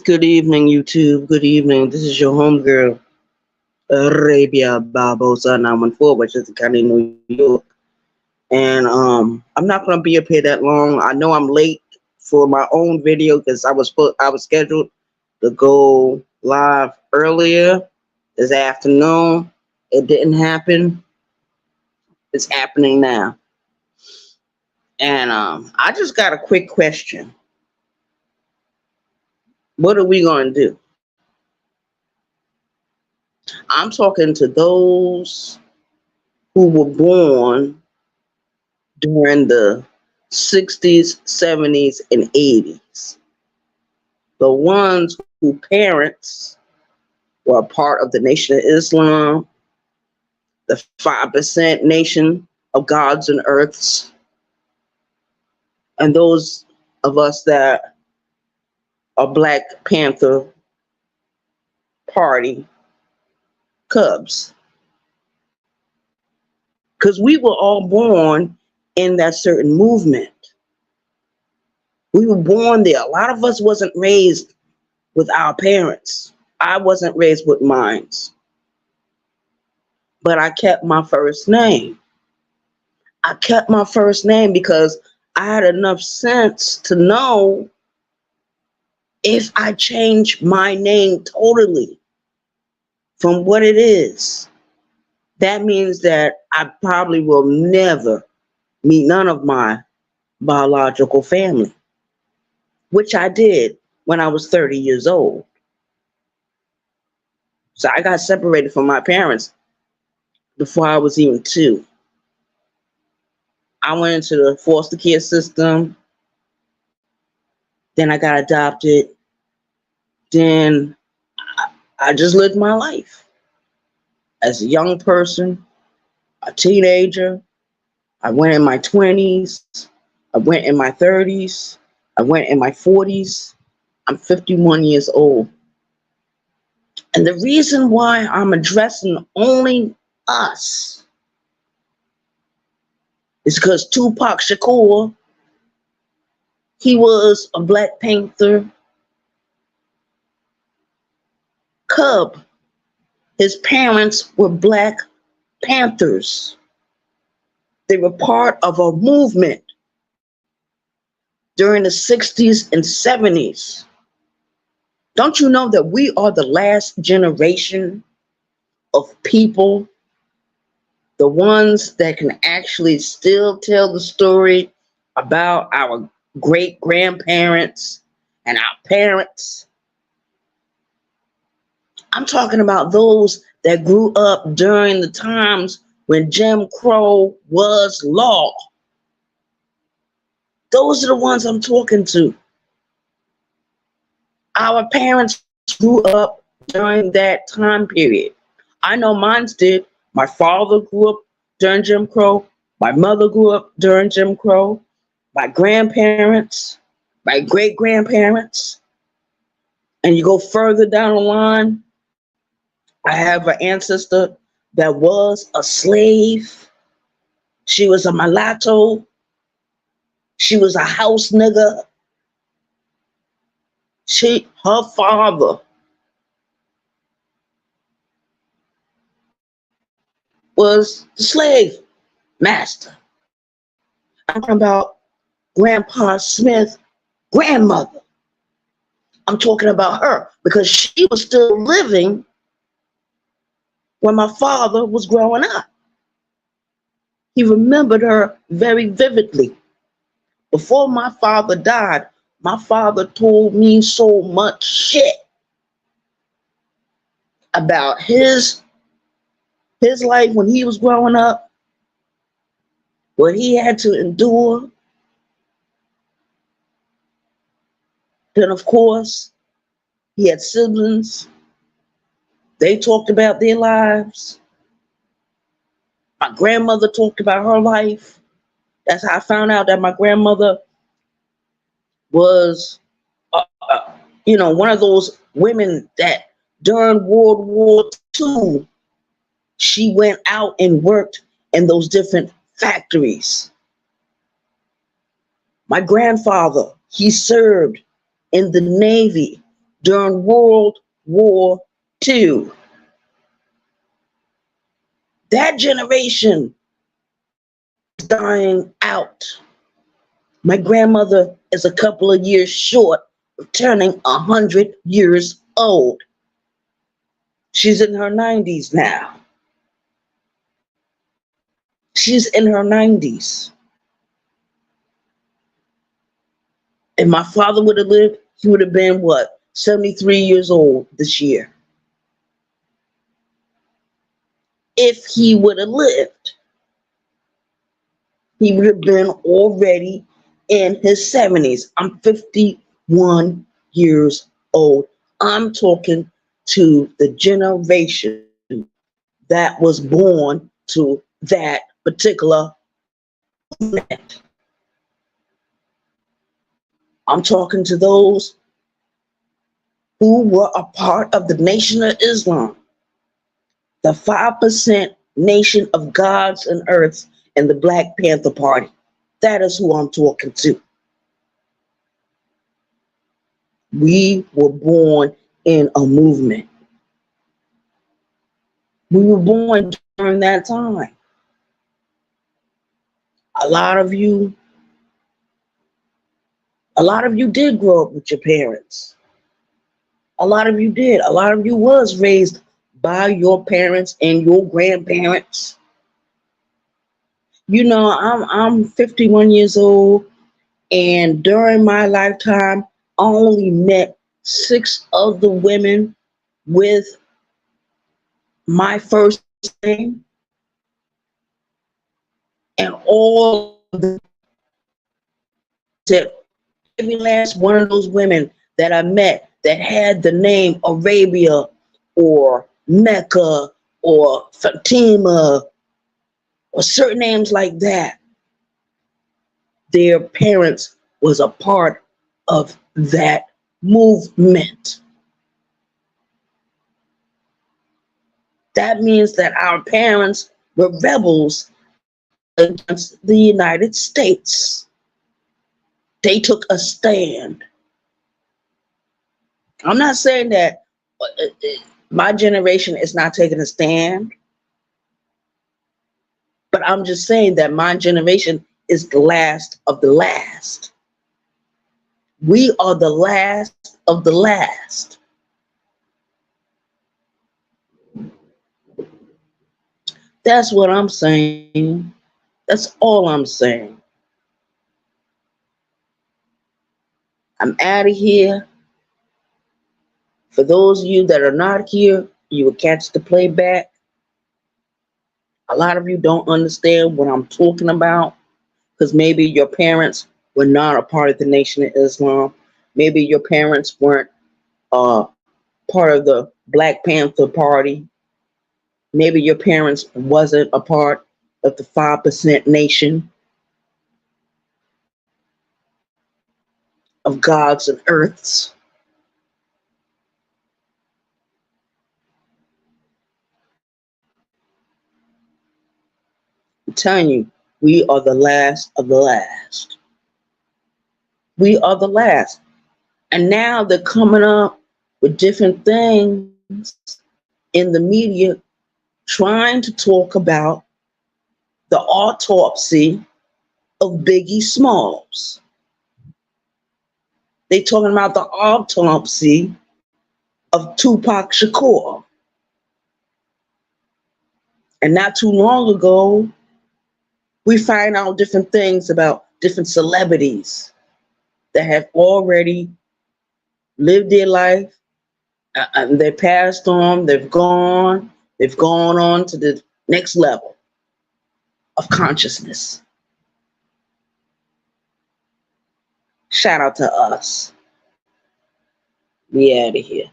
Good evening, YouTube. Good evening. This is your homegirl, Arabia Barbosa 914, which is the county of New York. And I'm not gonna be up here that long. I know I'm late for my own video because I was scheduled to go live earlier this afternoon. It didn't happen. It's happening now. And I just got a quick question. What are we gonna do? I'm talking to those who were born during the 60s, 70s, and 80s. The ones whose parents were part of the Nation of Islam, the 5% nation of gods and earths, and those of us that are Black Panther Party Cubs. Because we were all born in that certain movement. We were born there. A lot of us wasn't raised with our parents. I wasn't raised with mine. But I kept my first name. I kept my first name because I had enough sense to know if I change my name totally from what it is, that means that I probably will never meet none of my biological family, which I did when I was 30 years old. So I got separated from my parents before I was even 2. I went into the foster care system. Then I got adopted. Then I just lived my life as a young person, a teenager. I went in my 20s. I went in my 30s. I went in my 40s. I'm 51 years old. And the reason why I'm addressing only us is because Tupac Shakur, he was a Black Panther Cub. His parents were Black Panthers. They were part of a movement during the 60s and 70s. Don't you know that we are the last generation of people, the ones that can actually still tell the story about our great-grandparents and our parents? I'm talking about those that grew up during the times when Jim Crow was law. Those are the ones I'm talking to. Our parents grew up during that time period. I know mine did. My father grew up during Jim Crow. My mother grew up during Jim Crow. My grandparents, my great-grandparents. And you go further down the line, I have an ancestor that was a slave. She was a mulatto. She was a house nigger. Her father was the slave master. I'm talking about Grandpa Smith's grandmother. I'm talking about her because she was still living when my father was growing up. He remembered her very vividly. Before my father died, my father told me so much shit about his life when he was growing up, what he had to endure. Then, of course, he had siblings. They talked about their lives. My grandmother talked about her life. That's how I found out that my grandmother was, one of those women that during World War II, she went out and worked in those different factories. My grandfather, he served in the Navy during World War II. That generation is dying out. My grandmother is a couple of years short of turning 100 years old. She's in her 90s now. She's in her 90s. If my father would have lived, he would have been, what, 73 years old this year. If he would have lived, he would have been already in his 70s. I'm 51 years old. I'm talking to the generation that was born to that particular movement. I'm talking to those who were a part of the Nation of Islam, the 5% nation of gods and earths, and the Black Panther Party. That is who I'm talking to. We were born in a movement. We were born during that time. A lot of you did grow up with your parents. A lot of you did. A lot of you was raised by your parents and your grandparents. You know, I'm 51 years old, and during my lifetime, I only met 6 of the women with my first name, and all of them said, every last one of those women that I met that had the name Arabia or Mecca or Fatima or certain names like that, their parents was a part of that movement. That means that our parents were rebels against the United States. They took a stand. I'm not saying that my generation is not taking a stand, but I'm just saying that my generation is the last of the last. We are the last of the last. That's what I'm saying. That's all I'm saying. I'm out of here. For those of you that are not here, you will catch the playback. A lot of you don't understand what I'm talking about because maybe your parents were not a part of the Nation of Islam. Maybe your parents weren't part of the Black Panther Party. Maybe your parents wasn't a part of the 5% nation of gods and earths. I'm telling you, we are the last of the last. We are the last. And now they're coming up with different things in the media trying to talk about the autopsy of Biggie Smalls. They're talking about the autopsy of Tupac Shakur. And not too long ago, we find out different things about different celebrities that have already lived their life, and they passed on, they've gone on to the next level of consciousness. Shout out to us. We out of here.